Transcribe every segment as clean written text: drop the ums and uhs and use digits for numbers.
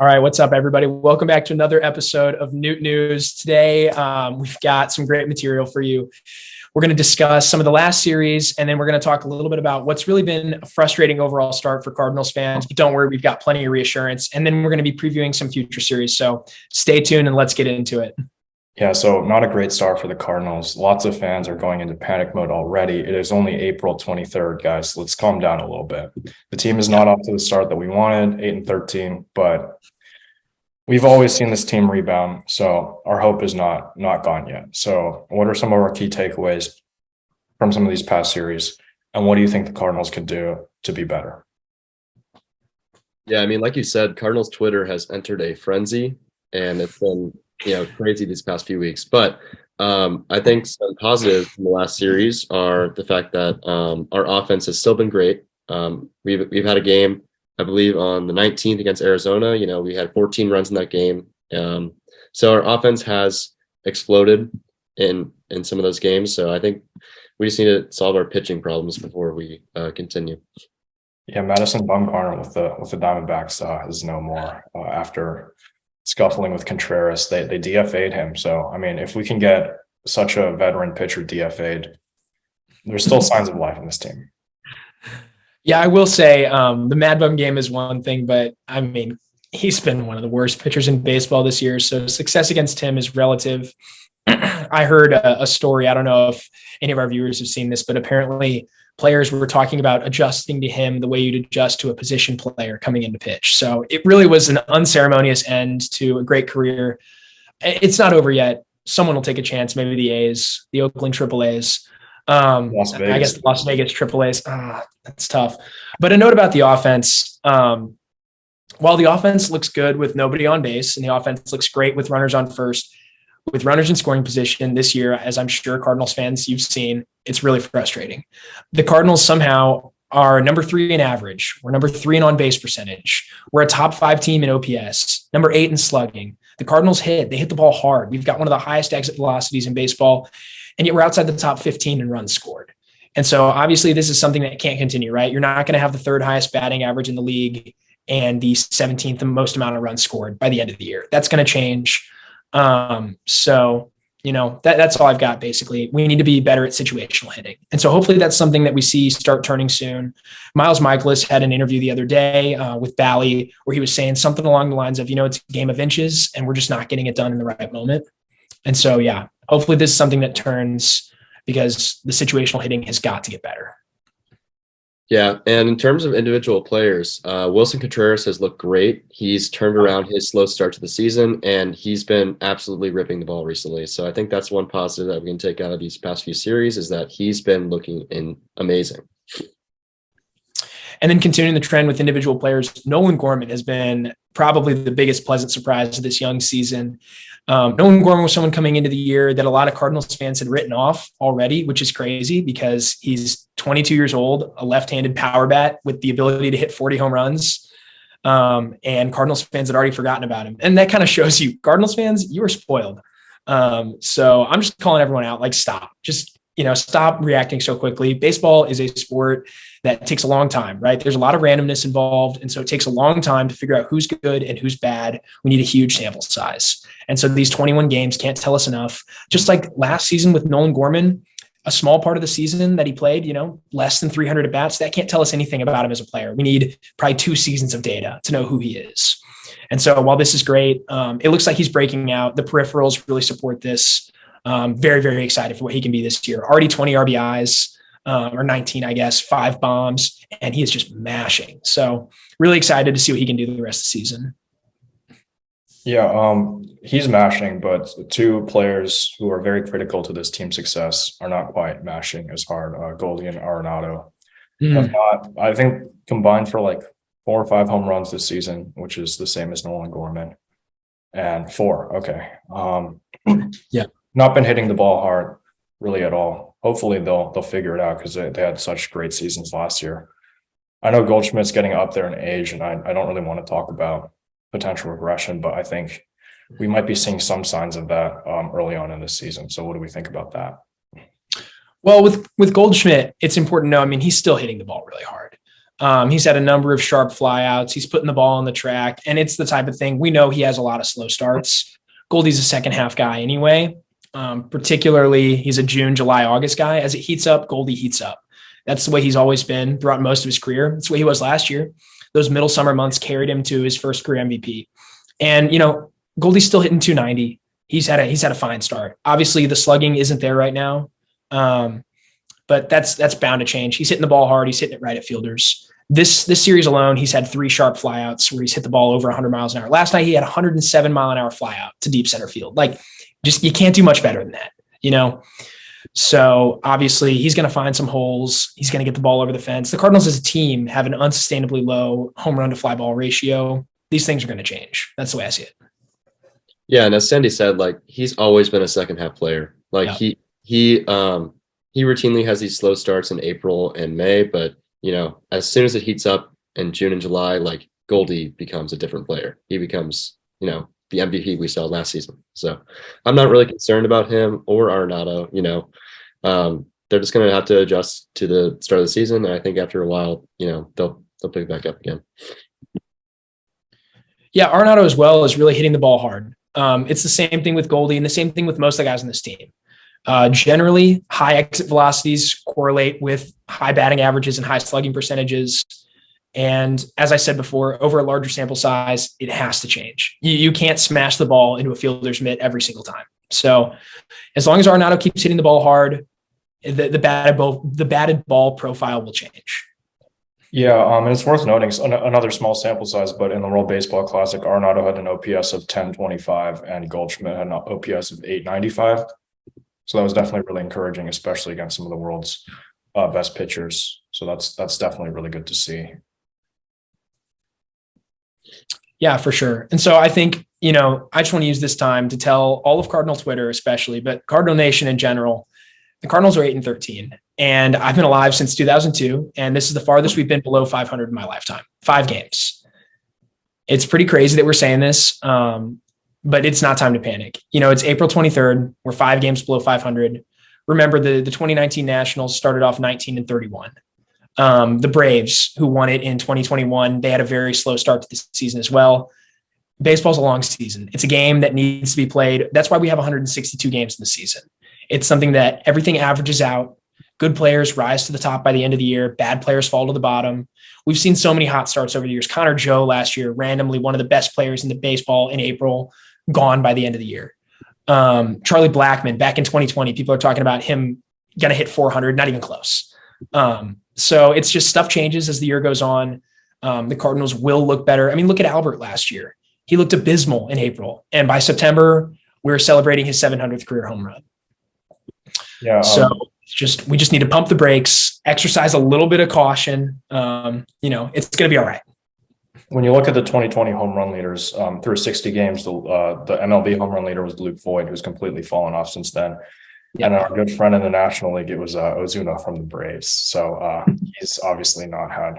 All right, what's up, everybody? Welcome back to another episode of Newt News. Today, we've got some great material for you. We're going to discuss some of the last series, and then we're going to talk a little bit about what's really been a frustrating overall start for Cardinals fans. But don't worry, we've got plenty of reassurance. And then we're going to be previewing some future series. So stay tuned and let's get into it. Yeah, so not a great start for the Cardinals. Lots of fans are going into panic mode already. It is only April 23rd, guys. Let's calm down a little bit. The team is not off to the start that we wanted, 8-13, but we've always seen this team rebound, so our hope is not gone yet. So what are some of our key takeaways from some of these past series, and what do you think the Cardinals could do to be better? Yeah, I mean, like you said, Cardinals Twitter has entered a frenzy, and it's been crazy these past few weeks. But I think some positives from the last series are the fact that our offense has still been great. We've had a game, I believe, on the 19th against Arizona. We had 14 runs in that game. So our offense has exploded in some of those games. So I think we just need to solve our pitching problems before we continue. Yeah, Madison Bumgarner with the Diamondbacks is no more after scuffling with Contreras. They DFA'd him. So, I mean, if we can get such a veteran pitcher DFA'd, there's still signs of life in this team. Yeah, I will say the Mad Bum game is one thing, but I mean, he's been one of the worst pitchers in baseball this year. So success against him is relative. I heard a story. I don't know if any of our viewers have seen this, but apparently players were talking about adjusting to him the way you'd adjust to a position player coming into pitch. So it really was an unceremonious end to a great career. It's not over yet. Someone will take a chance. Maybe the A's, the Oakland Triple A's. I guess the Las Vegas Triple A's. That's tough. But a note about the offense. While the offense looks good with nobody on base and the offense looks great with runners on first, with runners in scoring position this year, as I'm sure Cardinals fans you've seen, it's really frustrating. The Cardinals somehow are number 3 in average. We're number 3 in on-base percentage. We're a top 5 team in OPS, number 8 in slugging. The Cardinals they hit the ball hard. We've got one of the highest exit velocities in baseball, and yet we're outside the top 15 in runs scored. And so obviously this is something that can't continue, right? You're not going to have the 3rd highest batting average in the league and the 17th most amount of runs scored by the end of the year. That's going to change. That's all I've got. Basically, we need to be better at situational hitting. And so hopefully that's something that we see start turning soon. Miles Michaelis had an interview the other day with Bally where he was saying something along the lines of, it's a game of inches and we're just not getting it done in the right moment. And so, yeah, hopefully this is something that turns because the situational hitting has got to get better. Yeah, and in terms of individual players, Wilson Contreras has looked great. He's turned around his slow start to the season, and he's been absolutely ripping the ball recently. So I think that's one positive that we can take out of these past few series is that he's been looking amazing. And then continuing the trend with individual players, Nolan Gorman has been probably the biggest pleasant surprise of this young season. Nolan Gorman was someone coming into the year that a lot of Cardinals fans had written off already, which is crazy because he's 22 years old, a left-handed power bat with the ability to hit 40 home runs. And Cardinals fans had already forgotten about him. And that kind of shows you, Cardinals fans, you were spoiled. So I'm just calling everyone out, stop. Just, stop reacting so quickly. Baseball is a sport that takes a long time, right? There's a lot of randomness involved. And so it takes a long time to figure out who's good and who's bad. We need a huge sample size. And so these 21 games can't tell us enough. Just like last season with Nolan Gorman, a small part of the season that he played, less than 300 at bats, that can't tell us anything about him as a player. We need probably 2 seasons of data to know who he is. And so while this is great, it looks like he's breaking out. The peripherals really support this. Very, very excited for what he can be this year. Already 20 RBIs, or 19, I guess, 5 bombs, and he is just mashing. So really excited to see what he can do the rest of the season. Yeah, he's mashing, but 2 players who are very critical to this team's success are not quite mashing as hard. Goldie and Arenado have not, I think, combined for 4 or 5 home runs this season, which is the same as Nolan Gorman. And 4, okay. Yeah. Not been hitting the ball hard really at all. Hopefully they'll figure it out because they had such great seasons last year. I know Goldschmidt's getting up there in age, and I don't really want to talk about potential regression, but I think we might be seeing some signs of that early on in this season. So what do we think about that? Well, with Goldschmidt, it's important to know, he's still hitting the ball really hard. He's had a number of sharp flyouts. He's putting the ball on the track, and it's the type of thing we know he has a lot of slow starts. Goldie's a second half guy anyway. Particularly, he's a June, July, August guy. As it heats up, Goldie heats up. That's the way he's always been throughout most of his career. That's the way he was last year. Those middle summer months carried him to his first career MVP. And, Goldie's still hitting 290. He's had a fine start. Obviously, the slugging isn't there right now, but that's bound to change. He's hitting the ball hard. He's hitting it right at fielders. This series alone, he's had 3 sharp flyouts where he's hit the ball over 100 miles an hour. Last night, he had a 107 mile an hour flyout to deep center field. You can't do much better than that, So obviously he's going to find some holes. He's going to get the ball over the fence. The Cardinals as a team have an unsustainably low home run to fly ball ratio. These things are going to change. That's the way I see it. Yeah, and as Sandy said, he's always been a second half player. He routinely has these slow starts in April and May, but as soon as it heats up in June and July, Goldie becomes a different player. He becomes, the MVP we saw last season. So I'm not really concerned about him or Arenado. They're just going to have to adjust to the start of the season. And I think after a while, they'll pick it back up again. Yeah, Arenado as well is really hitting the ball hard. It's the same thing with Goldie and the same thing with most of the guys on this team. Generally, high exit velocities correlate with high batting averages and high slugging percentages. And as I said before, over a larger sample size, it has to change. You can't smash the ball into a fielder's mitt every single time. So as long as Arenado keeps hitting the ball hard, the batted ball profile will change. Yeah, and it's worth noting another small sample size, but in the World Baseball Classic, Arenado had an OPS of 1025 and Goldschmidt had an OPS of 895. So that was definitely really encouraging, especially against some of the world's best pitchers. So that's definitely really good to see. Yeah, for sure. And so I think, I just want to use this time to tell all of Cardinal Twitter, especially, but Cardinal Nation in general, the Cardinals are 8-13. And I've been alive since 2002. And this is the farthest we've been below 500 in my lifetime, 5 games. It's pretty crazy that we're saying this, but it's not time to panic. It's April 23rd. We're 5 games below 500. Remember, the 2019 Nationals started off 19-31. The Braves, who won it in 2021, they had a very slow start to the season as well. Baseball's a long season. It's a game that needs to be played. That's why we have 162 games in the season. It's something that everything averages out. Good players rise to the top by the end of the year. Bad players fall to the bottom. We've seen so many hot starts over the years. Connor Joe last year, randomly one of the best players in the baseball in April, gone by the end of the year. Charlie Blackmon back in 2020, people are talking about him going to hit 400, not even close. So it's just stuff changes as the year goes on. The Cardinals will look better. I mean, look at Albert last year. He looked abysmal in April. And by September, we were celebrating his 700th career home run. Yeah. So we just need to pump the brakes, exercise a little bit of caution. It's going to be all right. When you look at the 2020 home run leaders through 60 games, the MLB home run leader was Luke Voigt, who's completely fallen off since then. Yep. And our good friend in the National League, it was Ozuna from the Braves. So he's obviously not had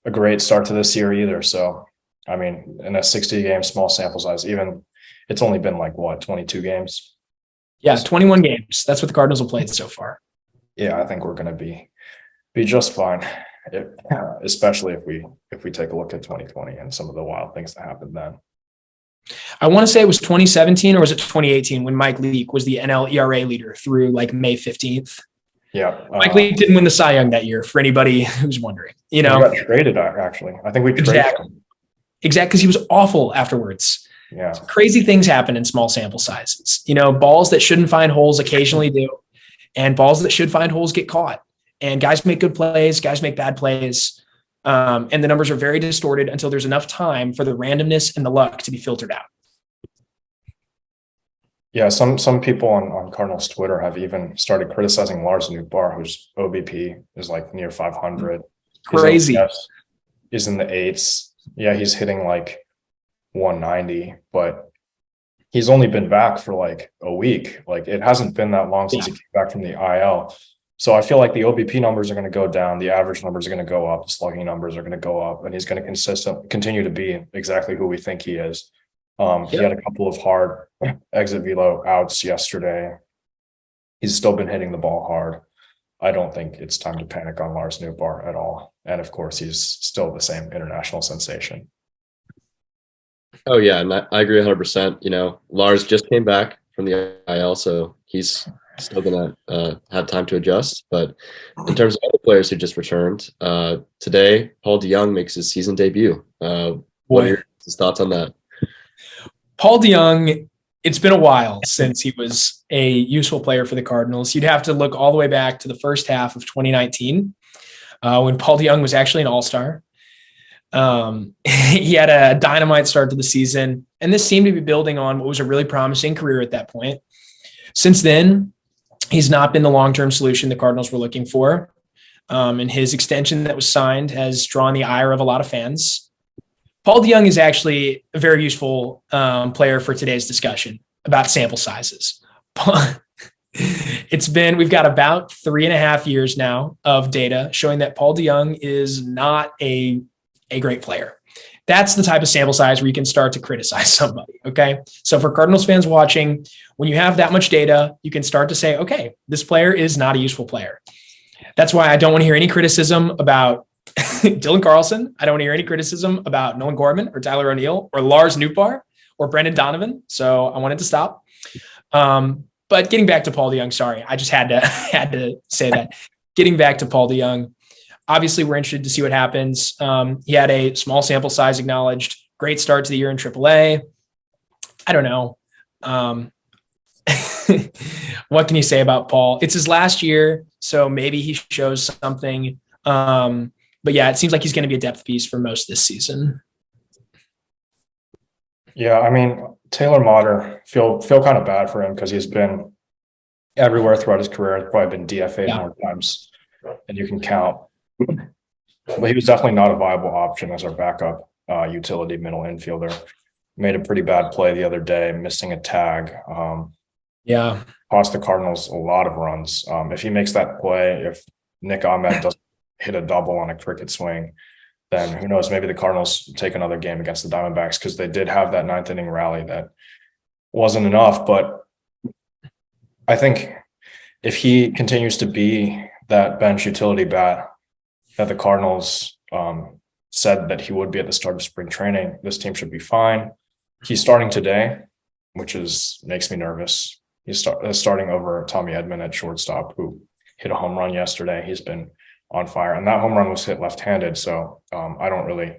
a great start to this year either. So, I mean, in a 60-game small sample size, it's only been 22 games? Yeah, 21 games. That's what the Cardinals have played so far. Yeah, I think we're going to be just fine, especially if we take a look at 2020 and some of the wild things that happened then. I want to say it was 2017 or was it 2018 when Mike Leake was the NL ERA leader through May 15th. Yeah. Mike Leake didn't win the Cy Young that year, for anybody who's wondering. He got traded, actually. I think we traded him. Exactly, because he was awful afterwards. Yeah. So crazy things happen in small sample sizes. Balls that shouldn't find holes occasionally do, and balls that should find holes get caught. And guys make good plays, guys make bad plays. And the numbers are very distorted until there's enough time for the randomness and the luck to be filtered out. Yeah, some people on Cardinals Twitter have even started criticizing Lars Nootbaar, whose OBP is near 500. Crazy. Is in the 8s. Yeah, he's hitting 190, but he's only been back for a week. It hasn't been that long since he came back from the IL. So I feel like the OBP numbers are going to go down, the average numbers are going to go up, the slugging numbers are going to go up, and he's going to continue to be exactly who we think he is. He had a couple of hard exit velo outs yesterday. He's still been hitting the ball hard. I don't think it's time to panic on Lars Nootbaar at all. And of course, he's still the same international sensation. Oh yeah, and I agree 100%. Lars just came back from the IL, so he's still gonna have time to adjust. But in terms of other players who just returned, today Paul DeJong makes his season debut. What are your thoughts on that? Paul DeJong, it's been a while since he was a useful player for the Cardinals. You'd have to look all the way back to the first half of 2019 when Paul DeJong was actually an all-star. He had a dynamite start to the season, and this seemed to be building on what was a really promising career at that point. Since then, he's not been the long-term solution the Cardinals were looking for. And his extension that was signed has drawn the ire of a lot of fans. Paul DeJong is actually a very useful player for today's discussion about sample sizes. We've got about 3.5 years now of data showing that Paul DeJong is not a great player. That's the type of sample size where you can start to criticize somebody. Okay. So for Cardinals fans watching, when you have that much data, you can start to say, okay, this player is not a useful player. That's why I don't want to hear any criticism about Dylan Carlson. I don't want to hear any criticism about Nolan Gorman or Tyler O'Neill or Lars Nootbaar or Brendan Donovan. So I wanted to stop. But getting back to Paul DeJong, sorry, I just had to say that. Getting back to Paul DeJong, obviously we're interested to see what happens. He had a small sample size acknowledged. Great start to the year in AAA. I don't know. What can you say about Paul? It's his last year, so maybe he shows something. But yeah, it seems like he's going to be a depth piece for most this season. Yeah, I mean, Taylor Motter, feel kind of bad for him because he's been everywhere throughout his career. He's probably been DFA'd more times than you can count. But he was definitely not a viable option as our backup utility middle infielder. Made a pretty bad play the other day, missing a tag. Cost the Cardinals a lot of runs. If he makes that play, if Nick Ahmed doesn't hit a double on a cricket swing, then who knows, maybe the Cardinals take another game against the Diamondbacks because they did have that 9th inning rally that wasn't enough. But I think if he continues to be that bench utility bat that the Cardinals said that he would be at the start of spring training, this team should be fine. He's starting today, which makes me nervous. He's starting over Tommy Edman at shortstop, who hit a home run yesterday. He's been on fire, and that home run was hit left-handed. So I don't really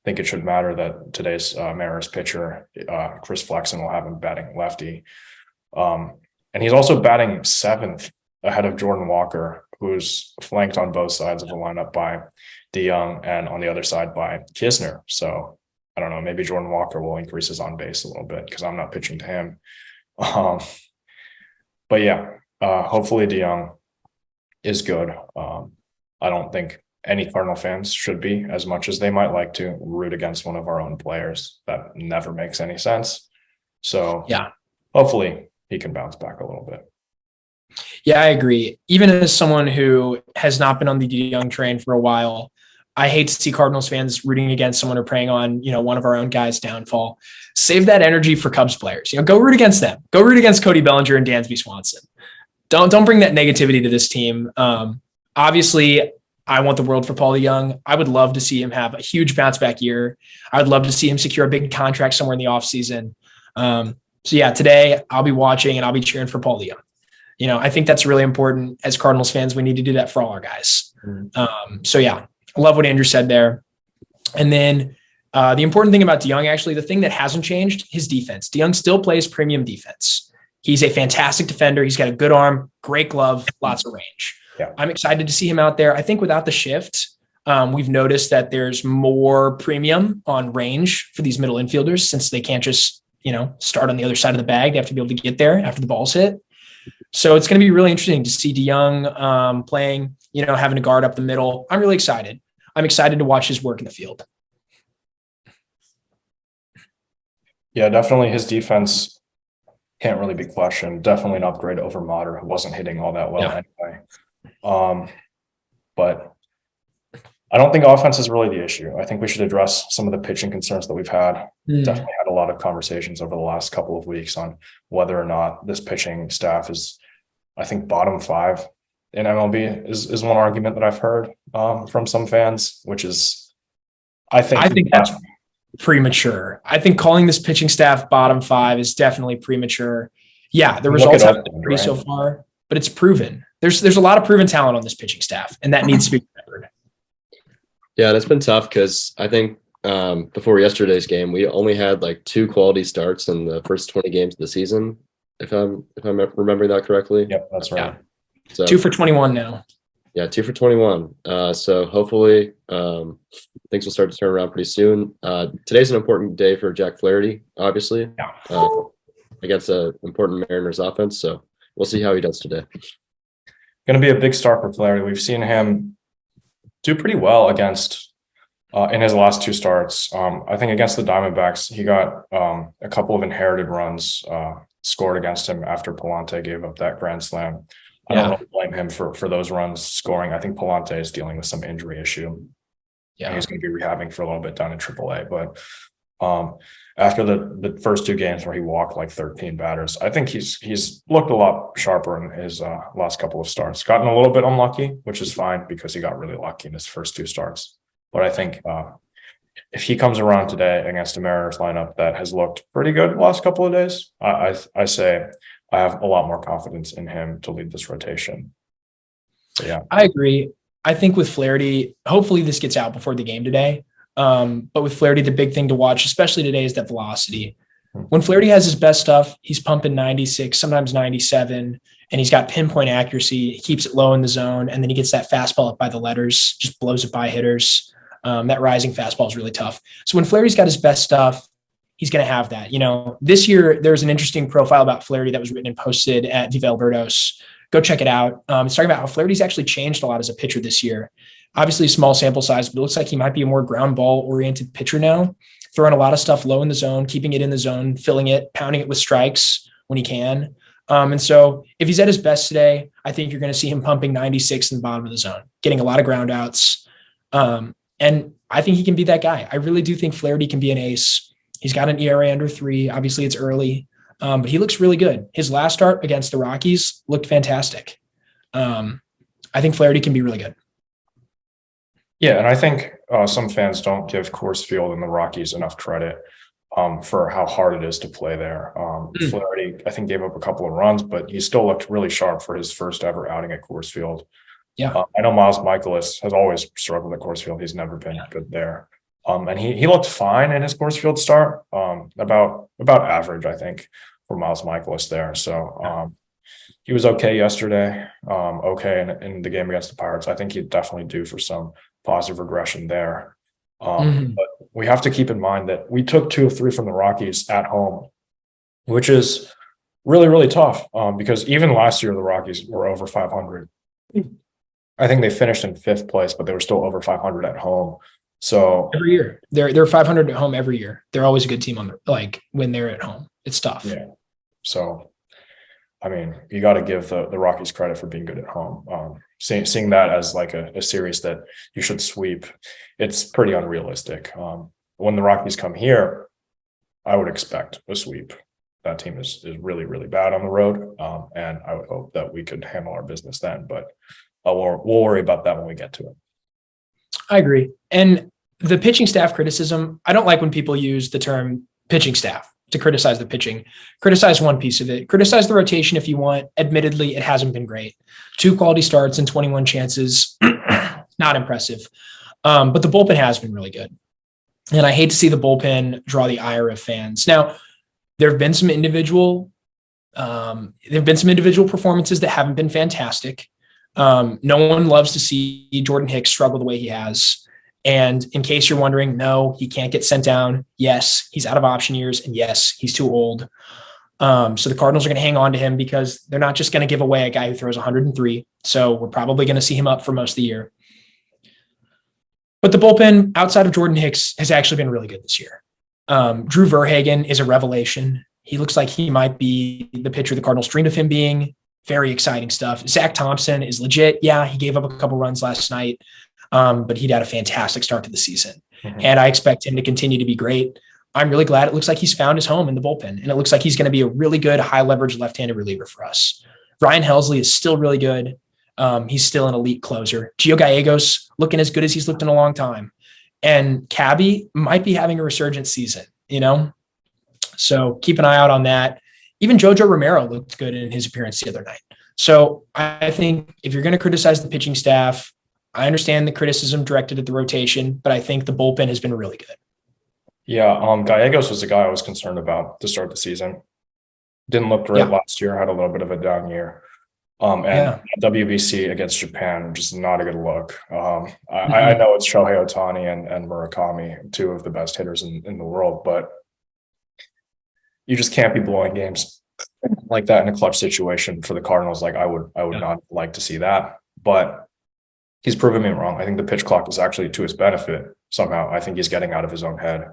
think it should matter that today's Mariners pitcher, Chris Flexen, will have him batting lefty. And he's also batting 7th ahead of Jordan Walker, who's flanked on both sides of the lineup by DeJong and on the other side by Kisner. So I don't know, maybe Jordan Walker will increase his on base a little bit because I'm not pitching to him. But yeah, hopefully DeJong is good. I don't think any Cardinal fans should be, as much as they might like to, root against one of our own players. That never makes any sense. So yeah, hopefully he can bounce back a little bit. Yeah, I agree. Even as someone who has not been on the DeJong train for a while, I hate to see Cardinals fans rooting against someone or preying on, one of our own guys' downfall. Save that energy for Cubs players. Go root against them. Go root against Cody Bellinger and Dansby Swanson. Don't bring that negativity to this team. Obviously, I want the world for Paul DeJong. I would love to see him have a huge bounce back year. I would love to see him secure a big contract somewhere in the offseason. So yeah, today I'll be watching and I'll be cheering for Paul DeJong. I think that's really important as Cardinals fans. We need to do that for all our guys. So yeah, I love what Andrew said there. And then the important thing about DeJong, actually, the thing that hasn't changed, his defense. DeJong still plays premium defense. He's a fantastic defender. He's got a good arm, great glove, lots of range. Yeah. I'm excited to see him out there. I think without the shift, we've noticed that there's more premium on range for these middle infielders since they can't just, start on the other side of the bag. They have to be able to get there after the ball's hit. So it's going to be really interesting to see DeJong playing, having to guard up the middle. I'm really excited. I'm excited to watch his work in the field. Yeah, definitely his defense can't really be questioned. Definitely an upgrade over Motter, who wasn't hitting all that well anyway. But I don't think offense is really the issue. I think we should address some of the pitching concerns that we've had. Definitely had a lot of conversations over the last couple of weeks on whether or not this pitching staff is, I think, bottom 5 in MLB is one argument that I've heard from some fans, which is I think that's premature. I think calling this pitching staff bottom 5 is definitely premature. Yeah, the results haven't been pretty so far, but it's proven. There's a lot of proven talent on this pitching staff, and that needs to be remembered. Yeah, and it's been tough because I think before yesterday's game, we only had like 2 quality starts in the first 20 games of the season, if I'm remembering that correctly. Yep, that's right. Yeah. So 2 for 21 now. Yeah, 2 for 21. So hopefully things will start to turn around pretty soon. Today's an important day for Jack Flaherty, obviously, against an important Mariners offense. So we'll see how he does today. Going to be a big start for Flaherty. We've seen him do pretty well against in his last 2 starts. I think against the Diamondbacks, he got a couple of inherited runs scored against him after Palante gave up that grand slam. I don't really blame him for those runs scoring. I think Palante is dealing with some injury issue. Yeah, he's going to be rehabbing for a little bit down in AAA. But after the first 2 games where he walked like 13 batters, I think he's looked a lot sharper in his last couple of starts. Gotten a little bit unlucky, which is fine because he got really lucky in his first 2 starts. But I think if he comes around today against a Mariners lineup that has looked pretty good the last couple of days, I say I have a lot more confidence in him to lead this rotation. So, yeah, I agree. I think with Flaherty, hopefully this gets out before the game today. But with Flaherty, the big thing to watch, especially today, is that velocity. When Flaherty has his best stuff, he's pumping 96, sometimes 97, and he's got pinpoint accuracy. He keeps it low in the zone, and then he gets that fastball up by the letters, just blows it by hitters. That rising fastball is really tough. So when Flaherty's got his best stuff, he's going to have that. You know, this year there's an interesting profile about Flaherty that was written and posted at Viva El Verdos. Go check it out. It's talking about how Flaherty's actually changed a lot as a pitcher this year. Obviously, small sample size, but it looks like he might be a more ground ball oriented pitcher now, throwing a lot of stuff low in the zone, keeping it in the zone, filling it, pounding it with strikes when he can. And so if he's at his best today, I think you're going to see him pumping 96 in the bottom of the zone, getting a lot of ground outs. And I think he can be that guy. I really do think Flaherty can be an ace. He's got an ERA under 3. Obviously, it's early, but he looks really good. His last start against the Rockies looked fantastic. I think Flaherty can be really good. Yeah, and I think some fans don't give Coors Field and the Rockies enough credit for how hard it is to play there. Flaherty, I think, gave up a couple of runs, but he still looked really sharp for his first ever outing at Coors Field. Yeah, I know Miles Michaelis has always struggled at Coors Field. He's never been good there. And he looked fine in his Coors Field start, about average, I think, for Miles Michaelis there. So he was okay yesterday, okay in the game against the Pirates. I think he'd definitely due for some positive regression there. But we have to keep in mind that we took 2 of 3 from the Rockies at home, which is really, really tough because even last year the Rockies were over 500. I think they finished in 5th place, but they were still over 500 at home. So every year they're 500 at home every year. They're always a good team when they're at home. It's tough. Yeah. So, I mean, you got to give the Rockies credit for being good at home. Seeing that as like a series that you should sweep, it's pretty unrealistic. When the Rockies come here, I would expect a sweep. That team is really, really bad on the road. And I would hope that we could handle our business then, but we'll worry about that when we get to it. I agree. And the pitching staff criticism, I don't like when people use the term pitching staff to criticize the pitching. Criticize one piece of it. Criticize the rotation if you want. Admittedly, it hasn't been great. 2 quality starts and 21 chances. Not impressive. But the bullpen has been really good. And I hate to see the bullpen draw the ire of fans. Now, there have been some individual performances that haven't been fantastic. No one loves to see Jordan Hicks struggle the way he has. And in case you're wondering, no, he can't get sent down. Yes, he's out of option years. And yes, he's too old. So the Cardinals are going to hang on to him because they're not just going to give away a guy who throws 103. So we're probably going to see him up for most of the year. But the bullpen outside of Jordan Hicks has actually been really good this year. Drew Verhagen is a revelation. He looks like he might be the pitcher the Cardinals dreamed of him being. Very exciting stuff. Zach Thompson is legit. Yeah, he gave up a couple runs last night, but he'd had a fantastic start to the season. And I expect him to continue to be great. I'm really glad it looks like he's found his home in the bullpen, and it looks like he's going to be a really good high-leverage left-handed reliever for us. Ryan Helsley is still really good. He's still an elite closer. Gio Gallegos looking as good as he's looked in a long time. And Cabby might be having a resurgent season, So keep an eye out on that. Even Jojo Romero looked good in his appearance the other night. So I think if you're going to criticize the pitching staff, I understand the criticism directed at the rotation, but I think the bullpen has been really good. Yeah, Gallegos was the guy I was concerned about to start the season. Didn't look great last year, had a little bit of a down year. WBC against Japan, just not a good look. I know it's Shohei Ohtani and Murakami, two of the best hitters in the world, but you just can't be blowing games like that in a clutch situation for the Cardinals. Like I would not like to see that, but he's proven me wrong. I think the pitch clock is actually to his benefit somehow. I think he's getting out of his own head.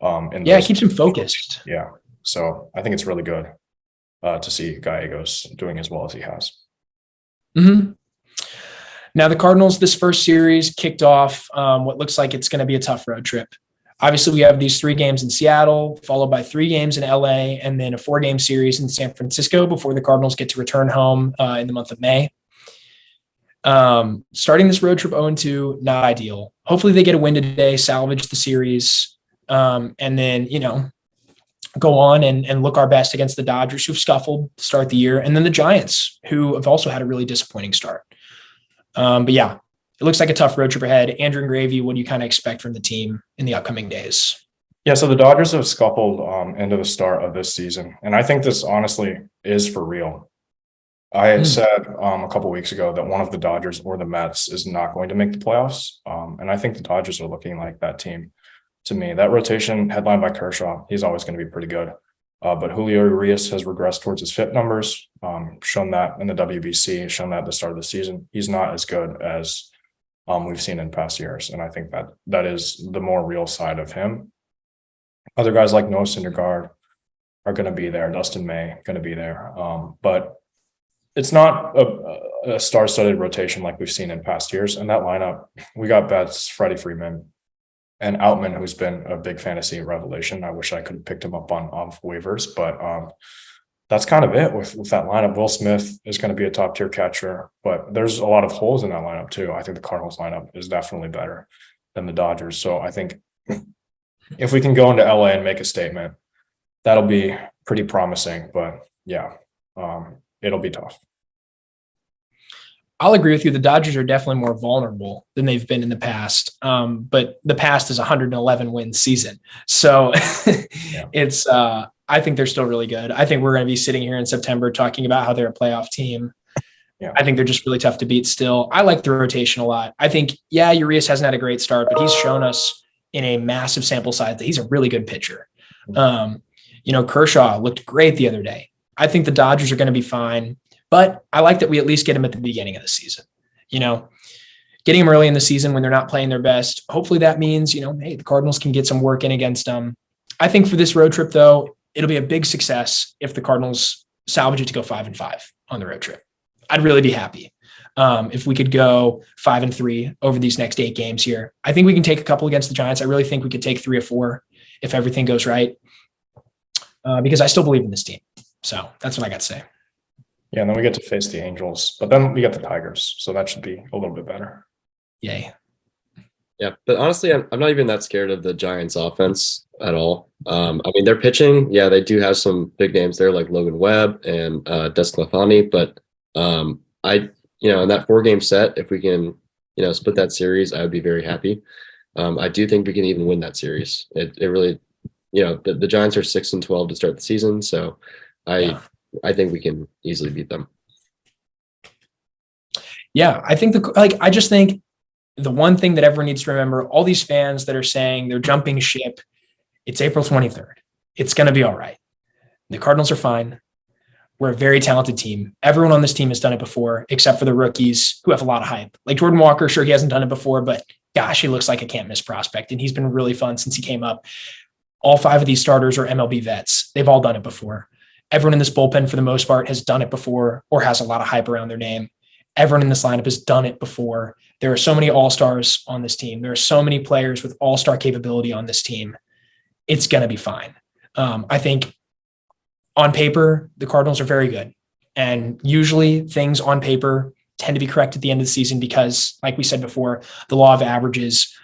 It keeps him focused. Yeah. So I think it's really good to see Gallegos doing as well as he has. Mm-hmm. Now the Cardinals, this first series kicked off what looks like it's going to be a tough road trip. Obviously, we have these 3 games in Seattle, followed by 3 games in LA, and then a 4-game series in San Francisco before the Cardinals get to return home in the month of May. Starting this road trip 0-2, not ideal. Hopefully they get a win today, salvage the series, and then, go on and look our best against the Dodgers, who've scuffled to start the year, and then the Giants, who have also had a really disappointing start. It looks like a tough road trip ahead. Andrew and Gravy, what do you kind of expect from the team in the upcoming days? Yeah, so the Dodgers have scuffled into the start of this season, and I think this honestly is for real. I had said a couple of weeks ago that one of the Dodgers or the Mets is not going to make the playoffs, and I think the Dodgers are looking like that team. To me, that rotation headlined by Kershaw, he's always going to be pretty good. But Julio Urias has regressed towards his FIP numbers, shown that in the WBC, shown that at the start of the season. He's not as good as we've seen in past years. And I think that is the more real side of him. Other guys like Noah Syndergaard are going to be there. Dustin May going to be there. But it's not a star-studded rotation like we've seen in past years. And that lineup, we got Betts, Freddie Freeman, and Outman, who's been a big fantasy revelation. I wish I could have picked him up on waivers, but that's kind of it with that lineup. Will Smith is going to be a top-tier catcher, but there's a lot of holes in that lineup too. I think the Cardinals lineup is definitely better than the Dodgers. So I think if we can go into LA and make a statement, that'll be pretty promising. But yeah, it'll be tough. I'll agree with you. The Dodgers are definitely more vulnerable than they've been in the past. But the past is 111 win season. So it's, I think they're still really good. I think we're going to be sitting here in September talking about how they're a playoff team. Yeah. I think they're just really tough to beat still. I like the rotation a lot. I think, Urias hasn't had a great start, but he's shown us in a massive sample size that he's a really good pitcher. Kershaw looked great the other day. I think the Dodgers are going to be fine. But I like that we at least get them at the beginning of the season, getting them early in the season when they're not playing their best. Hopefully that means, hey, the Cardinals can get some work in against them. I think for this road trip, though, it'll be a big success if the Cardinals salvage it to go 5-5 on the road trip. I'd really be happy if we could go 5-3 over these next 8 games here. I think we can take a couple against the Giants. I really think we could take 3 or 4 if everything goes right, because I still believe in this team. So that's what I got to say. Yeah, and then we get to face the Angels, but then we get the Tigers, so that should be a little bit better. Yay. Yeah, but honestly, I'm not even that scared of the Giants' offense at all. They're pitching. Yeah, they do have some big names there like Logan Webb and Desclafani, but in that 4-game set, if we can, split that series, I would be very happy. I do think we can even win that series. It really, the Giants are 6-12 to start the season, so I think we can easily beat them. Yeah, I think I just think the one thing that everyone needs to remember, all these fans that are saying they're jumping ship, it's April 23rd. It's going to be all right. The Cardinals are fine. We're a very talented team. Everyone on this team has done it before, except for the rookies who have a lot of hype. Like Jordan Walker, sure, he hasn't done it before, but gosh, he looks like a can't miss prospect. And he's been really fun since he came up. All 5 of these starters are MLB vets. They've all done it before. Everyone in this bullpen, for the most part, has done it before or has a lot of hype around their name. Everyone in this lineup has done it before. There are so many all-stars on this team. There are so many players with all-star capability on this team. It's going to be fine. I think on paper, the Cardinals are very good. And usually things on paper tend to be correct at the end of the season because, like we said before, the law of averages,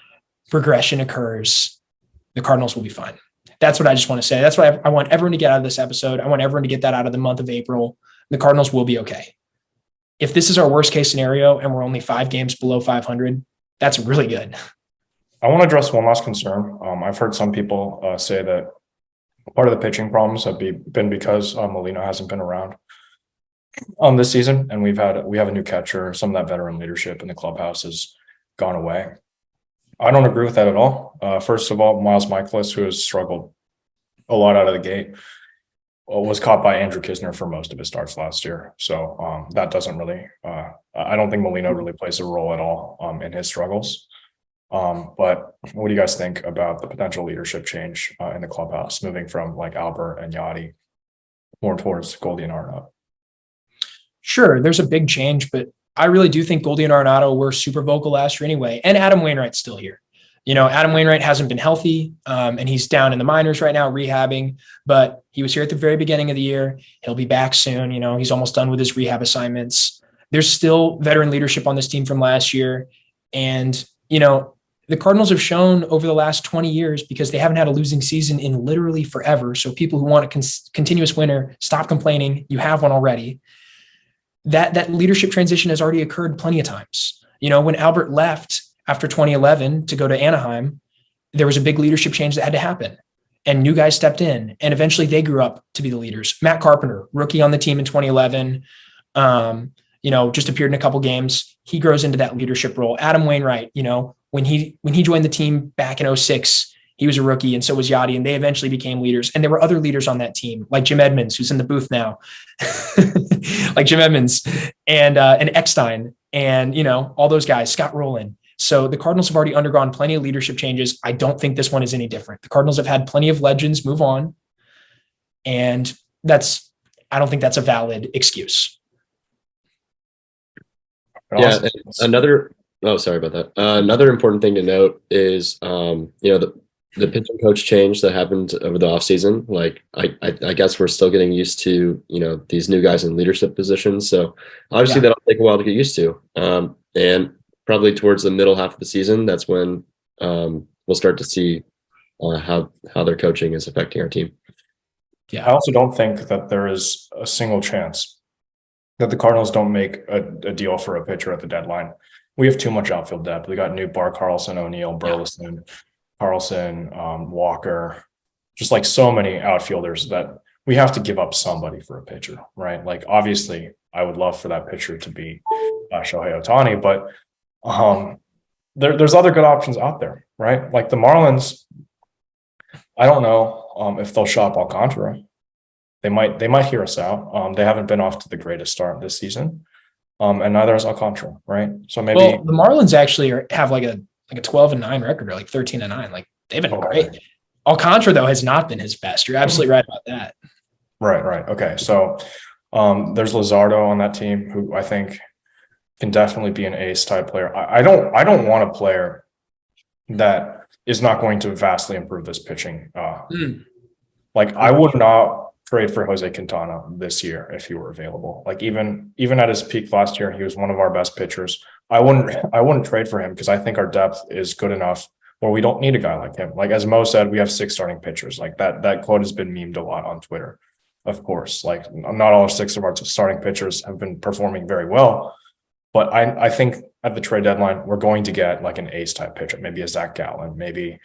regression occurs. The Cardinals will be fine. That's what I just want to say. That's what I want everyone to get out of this episode. I want everyone to get that out of the month of April. The Cardinals will be okay. If this is our worst case scenario and we're only 5 games below 500, that's really good. I want to address one last concern. I've heard some people say that part of the pitching problems have been because Molina hasn't been around this season, and we have a new catcher. Some of that veteran leadership in the clubhouse has gone away. I don't agree with that at all. First of all, Miles Michaelis, who has struggled a lot out of the gate, was caught by Andrew Kisner for most of his starts last year. So that doesn't really, I don't think Molina really plays a role at all in his struggles. But what do you guys think about the potential leadership change in the clubhouse, moving from like Albert and Yachty more towards Goldie and Arenado? Sure, there's a big change, but I really do think Goldie and Arenado were super vocal last year anyway. And Adam Wainwright's still here. Adam Wainwright hasn't been healthy, and he's down in the minors right now rehabbing, but he was here at the very beginning of the year. He'll be back soon. He's almost done with his rehab assignments. There's still veteran leadership on this team from last year. And, the Cardinals have shown over the last 20 years, because they haven't had a losing season in literally forever. So people who want a continuous winner, stop complaining. You have one already. That leadership transition has already occurred plenty of times. When Albert left after 2011 to go to Anaheim, there was a big leadership change that had to happen, and new guys stepped in, and eventually they grew up to be the leaders. Matt Carpenter, rookie on the team in 2011, just appeared in a couple games. He grows into that leadership role. Adam Wainwright, when he joined the team back in 2006, he was a rookie, and so was Yachty, and they eventually became leaders. And there were other leaders on that team, like Jim Edmonds, who's in the booth now, like Jim Edmonds and Eckstein, and all those guys, Scott Rowland. So the Cardinals have already undergone plenty of leadership changes. I don't think this one is any different. The Cardinals have had plenty of legends move on, and I don't think that's a valid excuse. Yeah, sorry about that. Another important thing to note is, the pitching coach change that happened over the offseason. Like, I guess we're still getting used to, these new guys in leadership positions. So obviously that'll take a while to get used to. And probably towards the middle half of the season, that's when we'll start to see how their coaching is affecting our team. Yeah, I also don't think that there is a single chance that the Cardinals don't make a deal for a pitcher at the deadline. We have too much outfield depth. We got Nootbaar, Carlson, O'Neill, Burleson, Carlson, Walker, just like so many outfielders that we have to give up somebody for a pitcher, right? Like, obviously, I would love for that pitcher to be Shohei Ohtani, but there's other good options out there, right? Like the Marlins, I don't know if they'll shop Alcantara. They might hear us out. They haven't been off to the greatest start this season, and neither is Alcantara, right? So maybe the Marlins actually have like a 12-9 record, or like 13-9. Like, they've been great. Alcantara, though, has not been his best. You're absolutely right about that. Right. Okay, so there's Luzardo on that team, who I think can definitely be an ace type player. I don't want a player that is not going to vastly improve this pitching. Like, I would not trade for Jose Quintana this year if he were available. Like, even at his peak last year, he was one of our best pitchers. I wouldn't trade for him, because I think our depth is good enough where we don't need a guy like him. Like, as Mo said, we have 6 starting pitchers. Like, that quote has been memed a lot on Twitter. Of course, like, not all 6 of our starting pitchers have been performing very well, but I think at the trade deadline, we're going to get like an ace type pitcher, maybe a Zach Gallen, maybe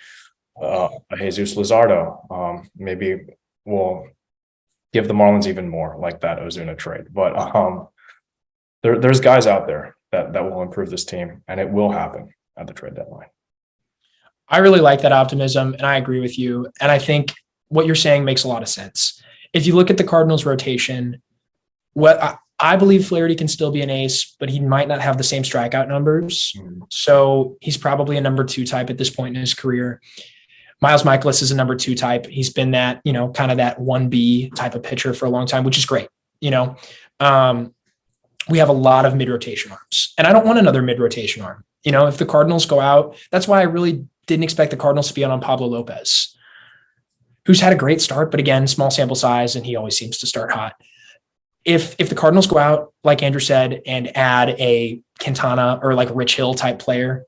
a Jesus Luzardo. Maybe we'll give the Marlins even more, like that Ozuna trade. But there's guys out there that will improve this team, and it will happen at the trade deadline. I really like that optimism, and I agree with you. And I think what you're saying makes a lot of sense. If you look at the Cardinals rotation, what I believe Flaherty can still be an ace, but he might not have the same strikeout numbers. So he's probably a number 2 type at this point in his career. Miles Michaelis is a number 2 type. He's been that, kind of that 1B type of pitcher for a long time, which is great. We have a lot of mid-rotation arms, and I don't want another mid-rotation arm. If the Cardinals go out, that's why I really didn't expect the Cardinals to be on Pablo Lopez, who's had a great start, but again, small sample size, and he always seems to start hot. if the Cardinals go out, like Andrew said, and add a Quintana or like Rich Hill type player,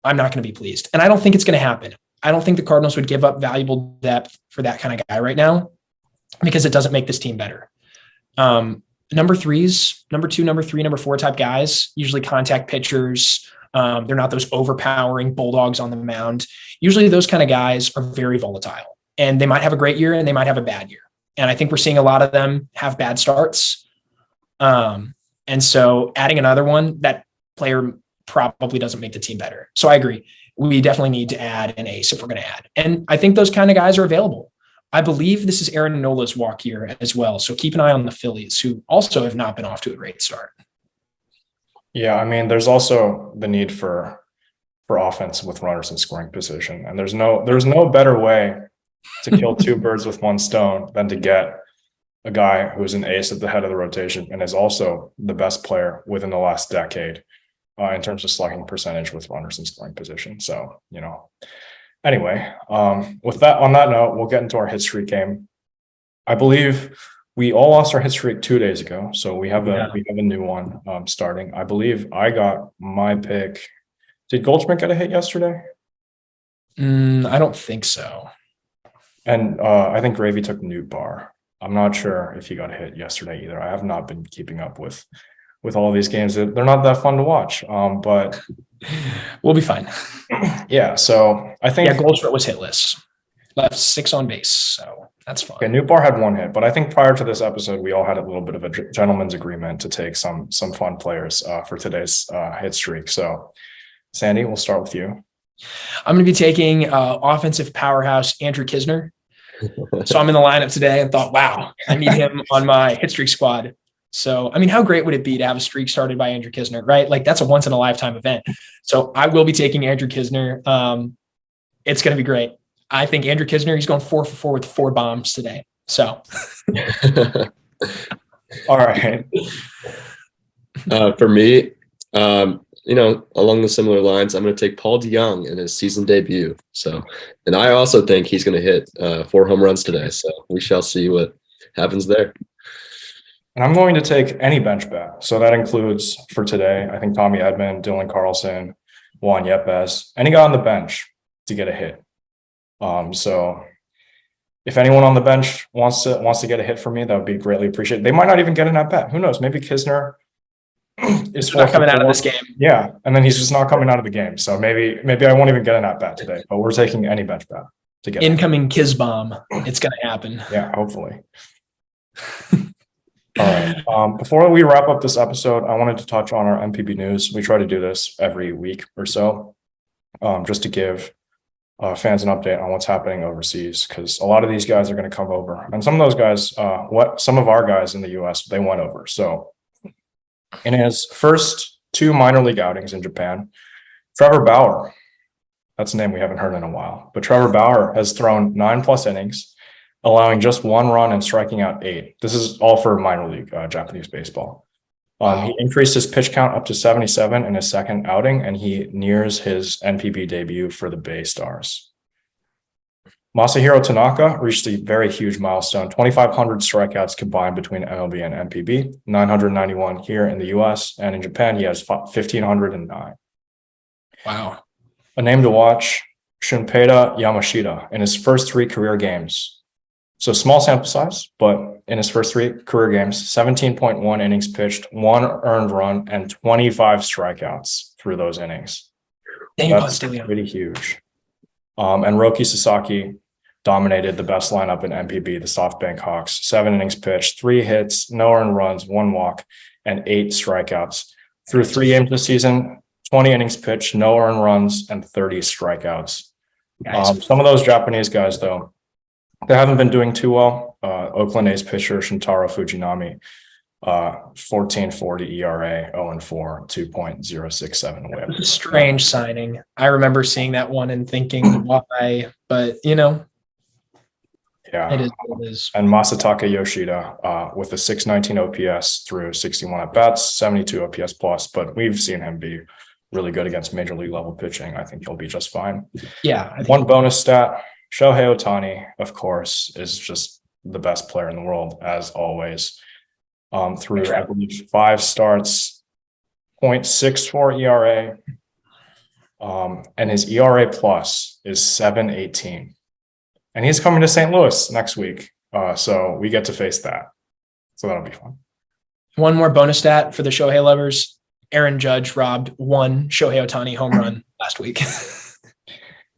I'm not going to be pleased. And I don't think it's going to happen. I don't think the Cardinals would give up valuable depth for that kind of guy right now because it doesn't make this team better. Number threes, number two, number three, number four type guys, usually contact pitchers. They're not those overpowering bulldogs on the mound. Usually those kind of guys are very volatile, and they might have a great year and they might have a bad year. And I think we're seeing a lot of them have bad starts. And so adding another one, that player probably doesn't make the team better. So I agree. We definitely need to add an ace if we're going to add. And I think those kind of guys are available. I believe this is Aaron Nola's walk year as well. So keep an eye on the Phillies, who also have not been off to a great start. Yeah, I mean, there's also the need for offense with runners in scoring position. And there's no better way to kill two birds with one stone than to get a guy who's an ace at the head of the rotation and is also the best player within the last decade in terms of slugging percentage with runners in scoring position. So, anyway, with that, on that note, we'll get into our hit streak game. I believe we all lost our hit streak 2 days ago, so we have a new one starting. I believe I got my pick. Did Goldschmidt get a hit yesterday? I don't think so. And I think Gravy took Newt Bar. I'm not sure if he got a hit yesterday either. I have not been keeping up with all of these games. They're not that fun to watch, but we'll be fine. Yeah, so I think Goldschmidt was hitless, left 6 on base, so that's fine. Okay, Newt Bar had 1 hit, but I think prior to this episode, we all had a little bit of a gentleman's agreement to take some fun players for today's hit streak. So, Sandy, we'll start with you. I'm going to be taking offensive powerhouse Andrew Kisner. So I'm in the lineup today and thought, wow, I need him on my hit streak squad. So, I mean, how great would it be to have a streak started by Andrew Kisner, right? Like that's a once in a lifetime event. So I will be taking Andrew Kisner. It's going to be great. I think Andrew Kisner, he's going 4 for 4 with 4 bombs today. So. All right. For me, along the similar lines, I'm going to take Paul DeYoung in his season debut. So, and I also think he's going to hit 4 home runs today. So we shall see what happens there. And I'm going to take any bench bat. So that includes for today, I think Tommy Edman, Dylan Carlson, Juan Yepes, any guy on the bench to get a hit. So if anyone on the bench wants to get a hit for me, that would be greatly appreciated. They might not even get an at bat. Who knows? Maybe Kisner is not coming out of this game. Yeah, and then he's just not coming out of the game. So maybe I won't even get an at bat today. But we're taking any bench bat to get incoming Kiz bomb. It's going to happen. Yeah, hopefully. All right. Before we wrap up this episode, I wanted to touch on our MPB news. We try to do this every week or so, just to give fans an update on what's happening overseas, because a lot of these guys are going to come over, and some of those guys, some of our guys in the U.S., they went over. So, in his first 2 minor league outings in Japan, Trevor Bauer, that's a name we haven't heard in a while, but Trevor Bauer has thrown 9+ innings, allowing just 1 run and striking out 8. This is all for minor league Japanese baseball. He increased his pitch count up to 77 in his second outing, and he nears his NPB debut for the Bay Stars. Masahiro Tanaka reached a very huge milestone, 2,500 strikeouts combined between MLB and NPB, 991 here in the US, and in Japan he has 1,509. Wow. A name to watch, Shunpeita Yamashita, in his first 3 career games. So small sample size, but in his first 3 career games, 17.1 innings pitched, 1 earned run, and 25 strikeouts through those innings. That's pretty huge. And Roki Sasaki dominated the best lineup in MPB, the SoftBank Hawks. 7 innings pitched, 3 hits, no earned runs, 1 walk, and 8 strikeouts. Through 3 games this season, 20 innings pitched, no earned runs, and 30 strikeouts. Some of those Japanese guys, though, they haven't been doing too well. Oakland A's pitcher Shintaro Fujinami, 14.40 ERA, 0-4, 2.067 WHIP. It's a strange signing. I remember seeing that one and thinking, why? But, yeah, it is what it is. And Masataka Yoshida with a 619 OPS through 61 at-bats, 72 OPS plus, but we've seen him be really good against major league level pitching. I think he'll be just fine. Yeah. One bonus stat. Shohei Ohtani, of course, is just the best player in the world, as always. through, I believe, 5 starts, 0.64 ERA. And his ERA plus is 7.18. And he's coming to St. Louis next week. So we get to face that. So that'll be fun. One more bonus stat for the Shohei lovers. Aaron Judge robbed one Shohei Ohtani home run last week.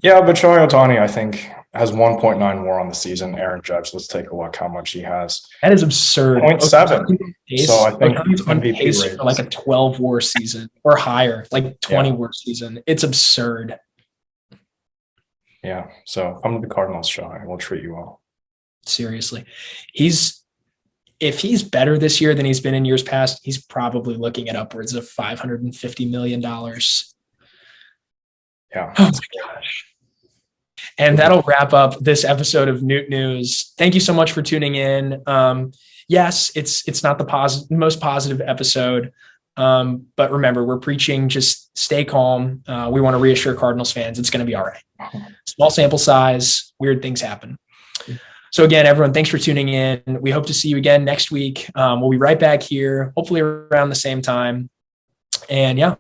Yeah, but Shohei Ohtani, I think, has 1.9 more on the season. Aaron Judge, let's take a look how much he has. That is absurd. 0.7. So I think Ohtani's on MVP pace rates. for like a 12 WAR season or higher, like 20 Yeah. WAR season. It's absurd. Yeah. So come to the Cardinals, Shohei. We'll treat you well. Seriously. If he's better this year than he's been in years past, he's probably looking at upwards of $550 million. Yeah. Oh my gosh. And that'll wrap up this episode of Newt News. Thank you so much for tuning in. Yes, it's not the most positive episode, but remember, we're preaching just stay calm. We want to reassure Cardinals fans it's going to be all right. Small sample size, weird things happen. So again, everyone, thanks for tuning in. We hope to see you again next week. We'll be right back here, hopefully around the same time. And yeah,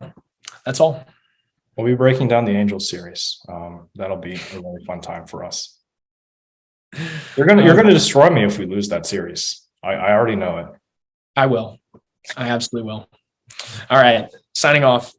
that's all. We'll be breaking down the Angels series. That'll be a really fun time for us. You're gonna destroy me if we lose that series. I already know it. I will. I absolutely will. All right. Signing off.